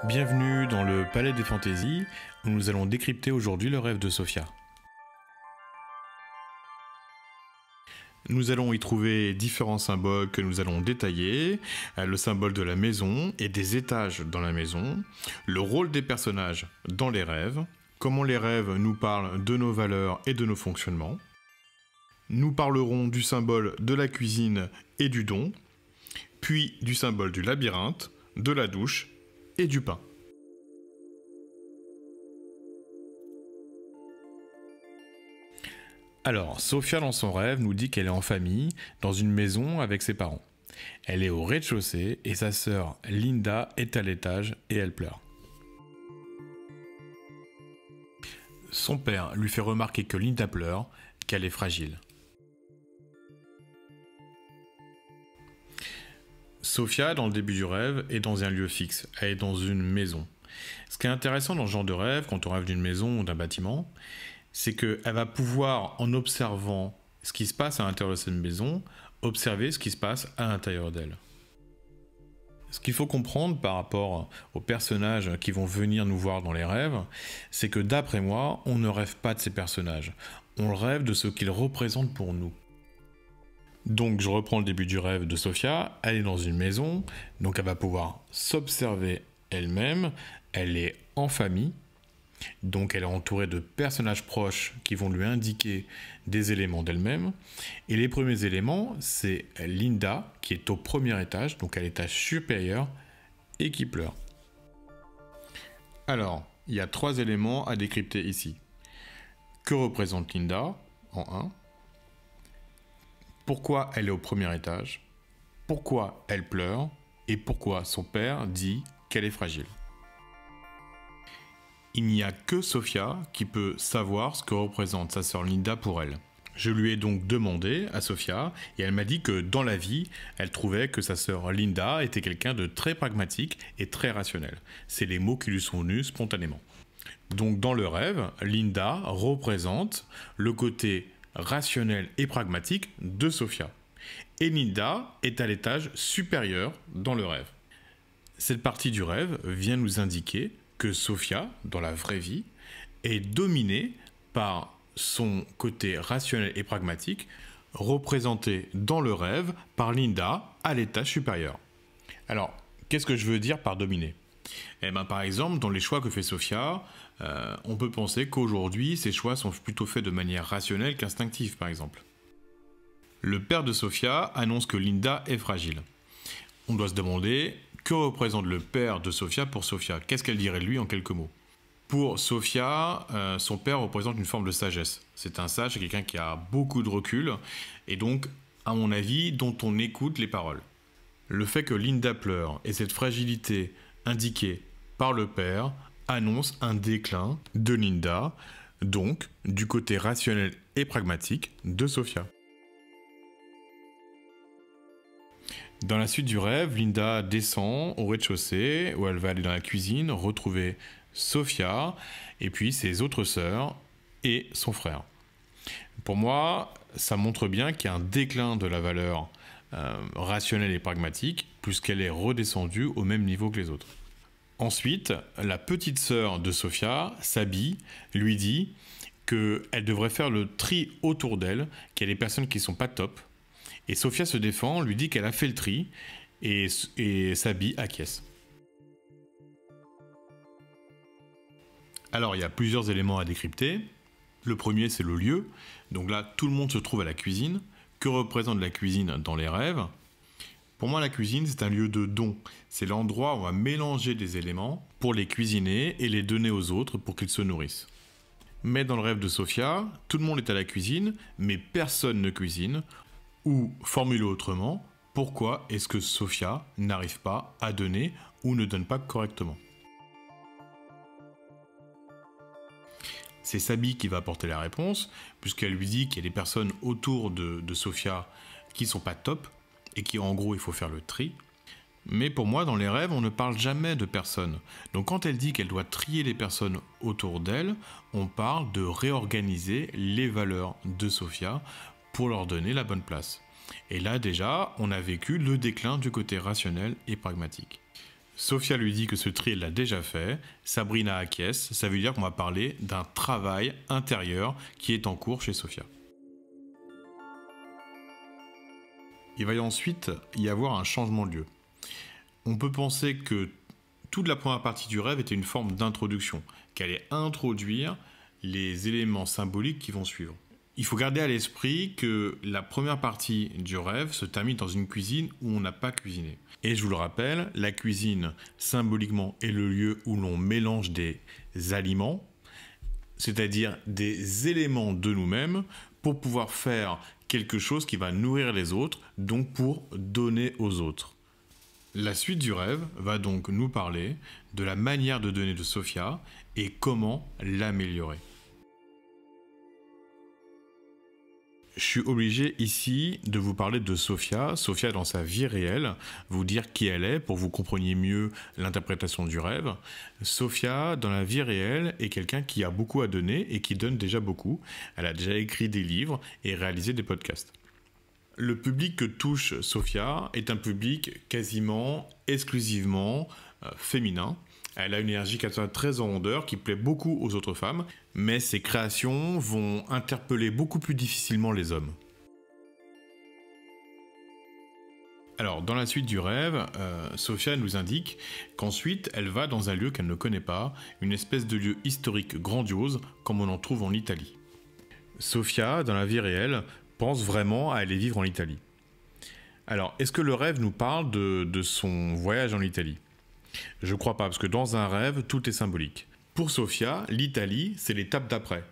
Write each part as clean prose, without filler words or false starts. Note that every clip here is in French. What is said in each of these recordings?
Bienvenue dans le Palais des Fantaisies, où nous allons décrypter aujourd'hui le rêve de Sophia. Nous allons y trouver différents symboles que nous allons détailler, le symbole de la maison et des étages dans la maison, le rôle des personnages dans les rêves, comment les rêves nous parlent de nos valeurs et de nos fonctionnements. Nous parlerons du symbole de la cuisine et du don, puis du symbole du labyrinthe, de la douche et du pain. Alors, Sophia dans son rêve nous dit qu'elle est en famille, dans une maison avec ses parents. Elle est au rez-de-chaussée et sa sœur Linda est à l'étage et elle pleure. Son père lui fait remarquer que Linda pleure, qu'elle est fragile. Sophia, dans le début du rêve, est dans un lieu fixe, elle est dans une maison. Ce qui est intéressant dans ce genre de rêve, quand on rêve d'une maison ou d'un bâtiment, c'est qu'elle va pouvoir, en observant ce qui se passe à l'intérieur de cette maison, observer ce qui se passe à l'intérieur d'elle. Ce qu'il faut comprendre par rapport aux personnages qui vont venir nous voir dans les rêves, c'est que d'après moi, on ne rêve pas de ces personnages, on rêve de ce qu'ils représentent pour nous. Donc je reprends le début du rêve de Sophia, elle est dans une maison, donc elle va pouvoir s'observer elle-même, elle est en famille, donc elle est entourée de personnages proches qui vont lui indiquer des éléments d'elle-même. Et les premiers éléments, c'est Linda qui est au premier étage, donc à l'étage supérieur, et qui pleure. Alors, il y a 3 éléments à décrypter ici. Que représente Linda, en 1 ? Pourquoi elle est au premier étage, pourquoi elle pleure et pourquoi son père dit qu'elle est fragile. Il n'y a que Sophia qui peut savoir ce que représente sa sœur Linda pour elle. Je lui ai donc demandé à Sophia et elle m'a dit que dans la vie, elle trouvait que sa sœur Linda était quelqu'un de très pragmatique et très rationnel. C'est les mots qui lui sont venus spontanément. Donc dans le rêve, Linda représente le côté rationnel et pragmatique de Sophia. Et Linda est à l'étage supérieur dans le rêve. Cette partie du rêve vient nous indiquer que Sophia, dans la vraie vie, est dominée par son côté rationnel et pragmatique, représenté dans le rêve par Linda à l'étage supérieur. Alors, qu'est-ce que je veux dire par dominer ? Eh bien, par exemple, dans les choix que fait Sophia, on peut penser qu'aujourd'hui, ces choix sont plutôt faits de manière rationnelle qu'instinctive, par exemple. Le père de Sophia annonce que Linda est fragile. On doit se demander, que représente le père de Sophia pour Sophia ? Qu'est-ce qu'elle dirait de lui en quelques mots ? Pour Sophia, son père représente une forme de sagesse. C'est un sage, c'est quelqu'un qui a beaucoup de recul, et donc, à mon avis, dont on écoute les paroles. Le fait que Linda pleure et cette fragilité indiquée par le père annonce un déclin de Linda, donc du côté rationnel et pragmatique de Sophia. Dans la suite du rêve, Linda descend au rez-de-chaussée où elle va aller dans la cuisine retrouver Sophia et puis ses autres sœurs et son frère. Pour moi, ça montre bien qu'il y a un déclin de la valeur rationnelle et pragmatique puisqu'elle est redescendue au même niveau que les autres. Ensuite, la petite sœur de Sophia, Sabi, lui dit qu'elle devrait faire le tri autour d'elle, qu'il y a des personnes qui ne sont pas top. Et Sophia se défend, lui dit qu'elle a fait le tri, et Sabi acquiesce. Alors, il y a plusieurs éléments à décrypter. Le premier, c'est le lieu. Donc là, tout le monde se trouve à la cuisine. Que représente la cuisine dans les rêves ? Pour moi, la cuisine, c'est un lieu de don. C'est l'endroit où on va mélanger des éléments pour les cuisiner et les donner aux autres pour qu'ils se nourrissent. Mais dans le rêve de Sophia, tout le monde est à la cuisine, mais personne ne cuisine. Ou, formulé autrement, pourquoi est-ce que Sophia n'arrive pas à donner ou ne donne pas correctement ? C'est Sabi qui va apporter la réponse, puisqu'elle lui dit qu'il y a des personnes autour de Sophia qui ne sont pas top, et qui en gros il faut faire le tri. Mais pour moi, dans les rêves, on ne parle jamais de personnes. Donc quand elle dit qu'elle doit trier les personnes autour d'elle, on parle de réorganiser les valeurs de Sophia pour leur donner la bonne place. Et là déjà, on a vécu le déclin du côté rationnel et pragmatique. Sofia lui dit que ce tri elle l'a déjà fait, Sabrina acquiesce, ça veut dire qu'on va parler d'un travail intérieur qui est en cours chez Sofia. Il va ensuite y avoir un changement de lieu. On peut penser que toute la première partie du rêve était une forme d'introduction, qu'elle allait introduire les éléments symboliques qui vont suivre. Il faut garder à l'esprit que la première partie du rêve se termine dans une cuisine où on n'a pas cuisiné. Et je vous le rappelle, la cuisine, symboliquement, est le lieu où l'on mélange des aliments, c'est-à-dire des éléments de nous-mêmes, pour pouvoir faire quelque chose qui va nourrir les autres, donc pour donner aux autres. La suite du rêve va donc nous parler de la manière de donner de Sofia et comment l'améliorer. Je suis obligé ici de vous parler de Sofia. Sofia dans sa vie réelle, vous dire qui elle est pour que vous compreniez mieux l'interprétation du rêve. Sofia dans la vie réelle est quelqu'un qui a beaucoup à donner et qui donne déjà beaucoup. Elle a déjà écrit des livres et réalisé des podcasts. Le public que touche Sofia est un public quasiment exclusivement féminin. Elle a une énergie très en rondeur qui plaît beaucoup aux autres femmes, mais ses créations vont interpeller beaucoup plus difficilement les hommes. Alors, dans la suite du rêve, Sofia nous indique qu'ensuite, elle va dans un lieu qu'elle ne connaît pas, une espèce de lieu historique grandiose, comme on en trouve en Italie. Sofia, dans la vie réelle, pense vraiment à aller vivre en Italie. Alors, est-ce que le rêve nous parle de son voyage en Italie ? Je ne crois pas, parce que dans un rêve, tout est symbolique. Pour Sofia, l'Italie, c'est l'étape d'après.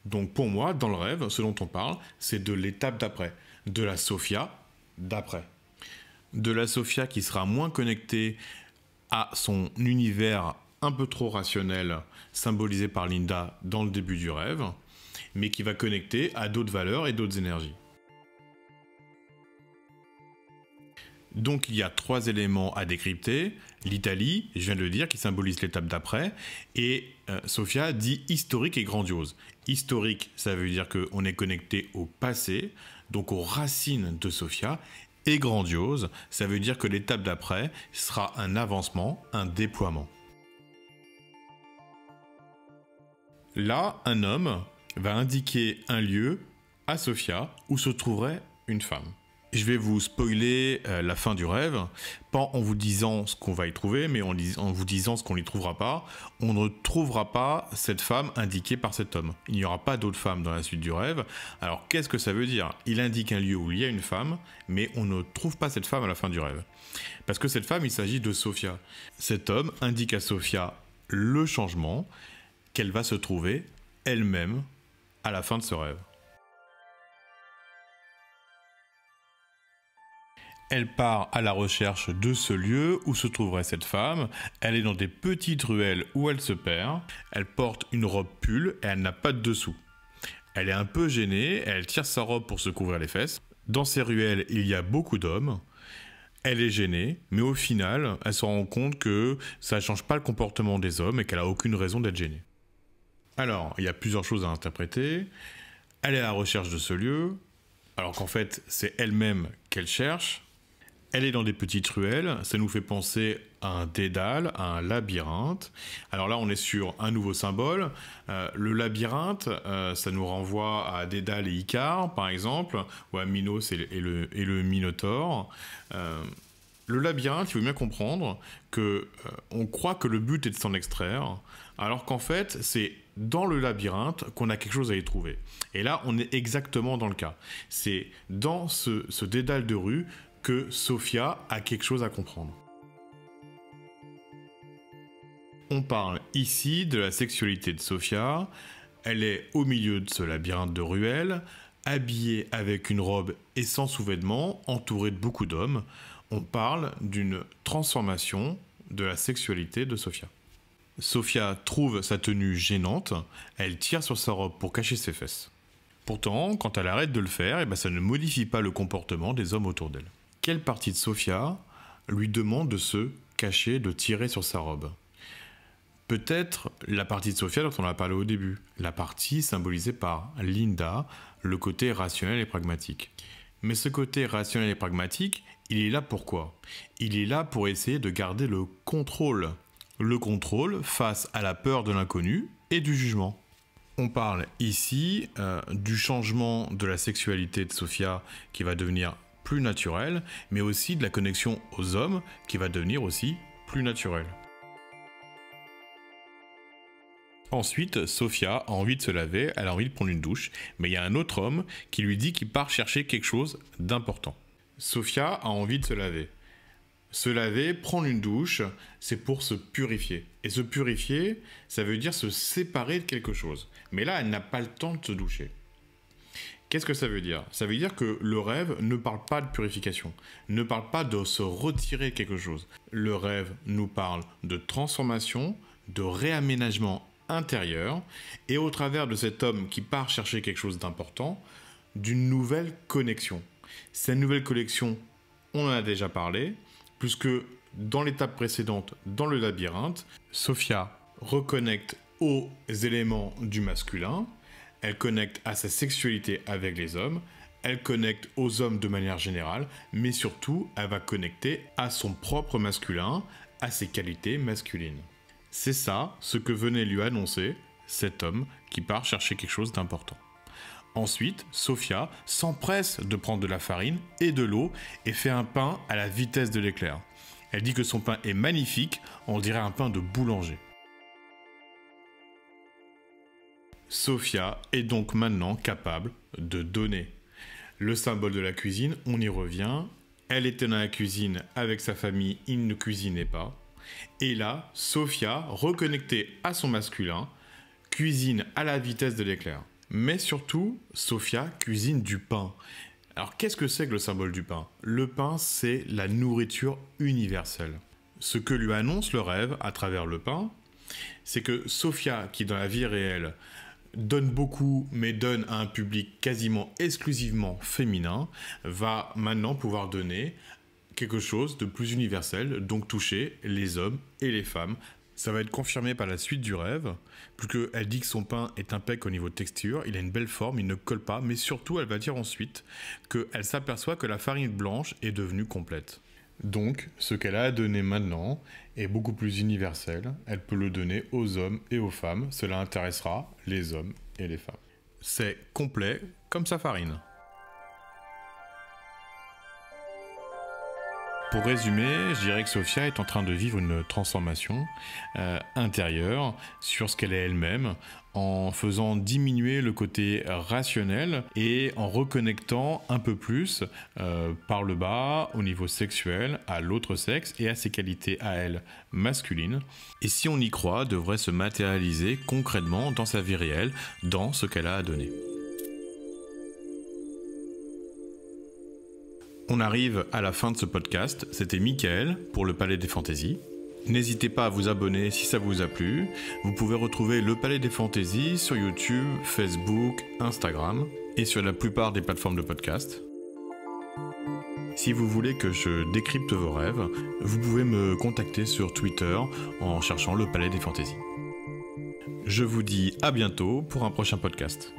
Donc pour moi, dans le rêve, ce dont on parle, c'est de l'étape d'après. De la Sofia d'après. De la Sofia qui sera moins connectée à son univers un peu trop rationnel, symbolisé par Linda dans le début du rêve, mais qui va connecter à d'autres valeurs et d'autres énergies. Donc il y a 3 éléments à décrypter. L'Italie, je viens de le dire, qui symbolise l'étape d'après. Et Sofia dit historique et grandiose. Historique, ça veut dire qu'on est connecté au passé, donc aux racines de Sofia. Et grandiose, ça veut dire que l'étape d'après sera un avancement, un déploiement. Là, un homme va indiquer un lieu à Sofia où se trouverait une femme. Je vais vous spoiler la fin du rêve, pas en vous disant ce qu'on va y trouver, mais en vous disant ce qu'on n'y trouvera pas. On ne trouvera pas cette femme indiquée par cet homme. Il n'y aura pas d'autre femme dans la suite du rêve. Alors qu'est-ce que ça veut dire ? Il indique un lieu où il y a une femme, mais on ne trouve pas cette femme à la fin du rêve. Parce que cette femme, il s'agit de Sofia. Cet homme indique à Sofia le changement qu'elle va se trouver elle-même à la fin de ce rêve. Elle part à la recherche de ce lieu où se trouverait cette femme. Elle est dans des petites ruelles où elle se perd. Elle porte une robe pull et elle n'a pas de dessous. Elle est un peu gênée, elle tire sa robe pour se couvrir les fesses. Dans ces ruelles, il y a beaucoup d'hommes. Elle est gênée, mais au final, elle se rend compte que ça ne change pas le comportement des hommes et qu'elle n'a aucune raison d'être gênée. Alors, il y a plusieurs choses à interpréter. Elle est à la recherche de ce lieu, alors qu'en fait, c'est elle-même qu'elle cherche. Elle est dans des petites ruelles, ça nous fait penser à un dédale, à un labyrinthe. Alors là, on est sur un nouveau symbole. Le labyrinthe, ça nous renvoie à Dédale et Icare, par exemple, ou à Minos et le Minotaure. Le labyrinthe, il faut bien comprendre qu'on croit que le but est de s'en extraire, alors qu'en fait, c'est dans le labyrinthe qu'on a quelque chose à y trouver. Et là, on est exactement dans le cas. C'est dans ce dédale de rue que Sofia a quelque chose à comprendre. On parle ici de la sexualité de Sofia. Elle est au milieu de ce labyrinthe de ruelles, habillée avec une robe et sans sous-vêtements, entourée de beaucoup d'hommes. On parle d'une transformation de la sexualité de Sofia. Sofia trouve sa tenue gênante, elle tire sur sa robe pour cacher ses fesses. Pourtant, quand elle arrête de le faire, ça ne modifie pas le comportement des hommes autour d'elle. Quelle partie de Sofia lui demande de se cacher, de tirer sur sa robe ? Peut-être la partie de Sofia dont on a parlé au début, la partie symbolisée par Linda, le côté rationnel et pragmatique. Mais ce côté rationnel et pragmatique, il est là pourquoi? Il est là pour essayer de garder le contrôle. Le contrôle face à la peur de l'inconnu et du jugement. On parle ici du changement de la sexualité de Sophia qui va devenir plus naturelle, mais aussi de la connexion aux hommes qui va devenir aussi plus naturelle. Ensuite, Sophia a envie de se laver, elle a envie de prendre une douche, mais il y a un autre homme qui lui dit qu'il part chercher quelque chose d'important. Sophia a envie de se laver. Se laver, prendre une douche, c'est pour se purifier. Et se purifier, ça veut dire se séparer de quelque chose. Mais là, elle n'a pas le temps de se doucher. Qu'est-ce que ça veut dire? Ça veut dire que le rêve ne parle pas de purification, ne parle pas de se retirer quelque chose. Le rêve nous parle de transformation, de réaménagement intérieur, et au travers de cet homme qui part chercher quelque chose d'important, d'une nouvelle connexion. Cette nouvelle connexion, on en a déjà parlé, puisque dans l'étape précédente, dans le labyrinthe, Sophia reconnecte aux éléments du masculin, elle connecte à sa sexualité avec les hommes, elle connecte aux hommes de manière générale, mais surtout, elle va connecter à son propre masculin, à ses qualités masculines. C'est ça ce que venait lui annoncer cet homme qui part chercher quelque chose d'important. Ensuite, Sophia s'empresse de prendre de la farine et de l'eau et fait un pain à la vitesse de l'éclair. Elle dit que son pain est magnifique, on dirait un pain de boulanger. Sophia est donc maintenant capable de donner. Le symbole de la cuisine, on y revient. Elle était dans la cuisine avec sa famille, il ne cuisinait pas. Et là, Sophia, reconnectée à son masculin, cuisine à la vitesse de l'éclair. Mais surtout, Sophia cuisine du pain. Alors qu'est-ce que c'est que le symbole du pain? Le pain, c'est la nourriture universelle. Ce que lui annonce le rêve à travers le pain, c'est que Sophia, qui dans la vie réelle donne beaucoup, mais donne à un public quasiment exclusivement féminin, va maintenant pouvoir donner quelque chose de plus universel, donc toucher les hommes et les femmes. Ça va être confirmé par la suite du rêve, puisqu'elle dit que son pain est impec au niveau de texture, il a une belle forme, il ne colle pas, mais surtout elle va dire ensuite qu'elle s'aperçoit que la farine blanche est devenue complète. Donc, ce qu'elle a à donner maintenant est beaucoup plus universel, elle peut le donner aux hommes et aux femmes, cela intéressera les hommes et les femmes. C'est complet comme sa farine. Pour résumer, je dirais que Sophia est en train de vivre une transformation intérieure sur ce qu'elle est elle-même, en faisant diminuer le côté rationnel et en reconnectant un peu plus par le bas au niveau sexuel à l'autre sexe et à ses qualités à elle masculines. Et si on y croit, devrait se matérialiser concrètement dans sa vie réelle, dans ce qu'elle a à donner. On arrive à la fin de ce podcast, c'était Mickaël pour le Palais des Fantaisies. N'hésitez pas à vous abonner si ça vous a plu. Vous pouvez retrouver le Palais des Fantaisies sur YouTube, Facebook, Instagram et sur la plupart des plateformes de podcast. Si vous voulez que je décrypte vos rêves, vous pouvez me contacter sur Twitter en cherchant le Palais des Fantaisies. Je vous dis à bientôt pour un prochain podcast.